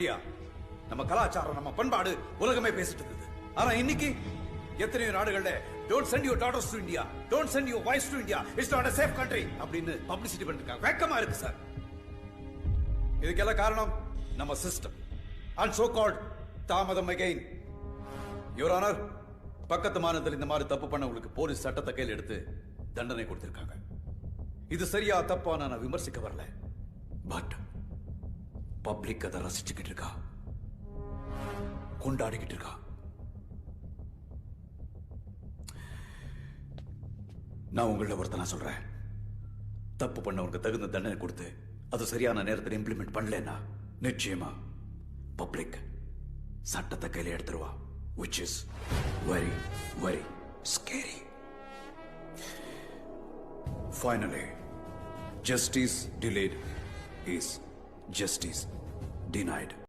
ஐயா, நம்ம கலாச்சாரம் நம்ம பண்பாடு உலகமே பேசிட்டு இருந்தது. ஆனா இன்னைக்கு எத்தனையோ நாடுகள்ல don't send your daughters to India, don't send your wives to India, it's not a safe country அப்படின்னு பப்ளிசிட்டி பண்ணிருக்காங்க. வெக்கமா இருக்கு சார். இதுக்கெல்லாம் காரணம் நம்ம சிஸ்டம் and so called தாமதம் again. Your Honor, பக்கத்து மாநிலத்தில் இந்த மாதிரி தப்பு பண்ணவங்களுக்கு போலீஸ் சட்டத்தை கையில் எடுத்து தண்டனை கொடுத்திருக்காங்க. இது சரியா தப்பா நான் விமர்சிக்க வரல, பட் பப்ளிக் அதை ரசிச்சுக்கிட்டு இருக்கா, கொண்டாடிக்கிட்டு இருக்கா. நான் உங்கள ஒருத்தனா சொல்றேன், தப்பு பண்ணவங்களுக்கு தகுந்த தண்டனை கொடுத்து அது சரியான நேரத்தில் இம்ப்ளிமெண்ட் பண்ணலன்னா நிச்சயமா பப்ளிக் சட்டத்தை கையில எடுத்துருவா, which is very very scary. Finally, justice delayed is justice denied.